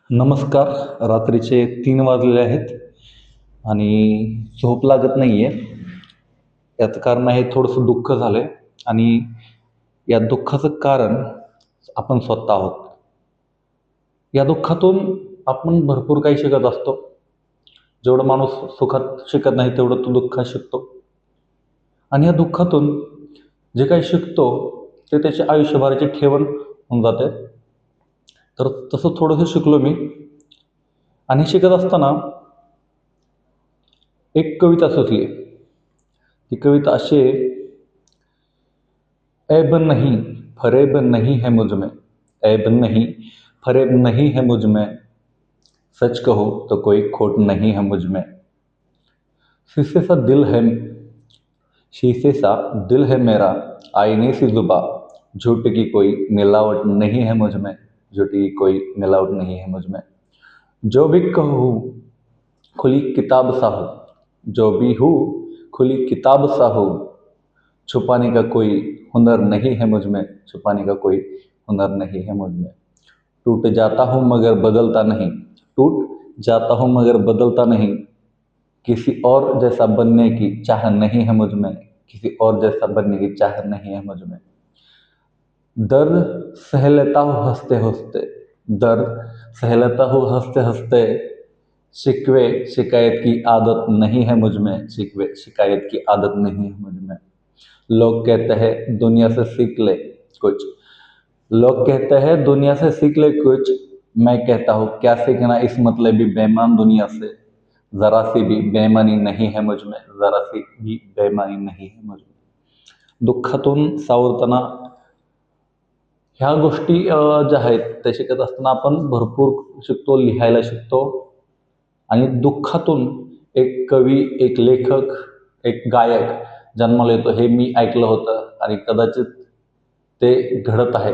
नमस्कार. रात्रीचे 3 वाजलेले आहेत आणि झोप लागत नाही आहे. याचं कारण आहे थोडंसं दुःख झालं आहे आणि या दुःखाचं कारण आपण स्वतः आहोत. या दुःखातून आपण भरपूर काही शिकत असतो. जेवढं माणूस सुखात शिकत नाही तेवढं तो दुःखात शिकतो. आणि या दुःखातून जे काही शिकतो ते त्याच्या आयुष्यभराची ठेवण होऊन जाते. तर तसं थोडंसं शिकलो मी आणि शिकत असताना एक कविता सुचली. ती कविता अशी आहे, ऐब नहीं फरेब नहीं है मुझ में, ऐब नहीं फरेब नहीं है मुझ में, सच कहो तो कोई खोट नहीं है मुझ में. शीशे सा दिल है शीशे सा दिल है मेरा, आईने सी जुबा, झूठ की कोई मिलावट नहीं है मुझ में, झूठी की कोई मिलावट नहीं है मुझ में. जो भी कहूँ खुली किताब सा हूँ, जो भी हूँ खुली किताब सा हूँ, छुपाने का कोई हुनर नहीं है मुझ में, छुपाने का कोई हुनर नहीं है मुझ में. टूट जाता हूँ मगर बदलता नहीं, टूट जाता हूँ मगर बदलता नहीं, किसी और जैसा बनने की चाह नहीं है मुझ में, किसी और जैसा बनने की चाह नहीं है मुझ में. दर्द सह लेता हूँ हंसते हंसते, दर्द सह लेता हूँ हंसते हंसते, शिकवे शिकायत की आदत नहीं है मुझ में, शिकवे शिकायत की आदत नहीं है मुझ में. लोग कहते हैं दुनिया से सीख ले कुछ, लोग कहते हैं दुनिया से सीख ले कुछ, मैं कहता हूँ क्या सीखना इस मतलबी बेईमान दुनिया से, जरा सी भी बेईमानी नहीं है मुझ में, जरा सी भी बेईमानी नहीं है मुझ में. दुःखातून सावरताना ह्या गोष्टी ज्या आहेत त्या शिकत असताना आपण भरपूर शिकतो, लिहायला शिकतो आणि दुःखातून एक कवी, एक लेखक, एक गायक जन्माला येतो हे मी ऐकलं होतं आणि कदाचित ते घडत आहे.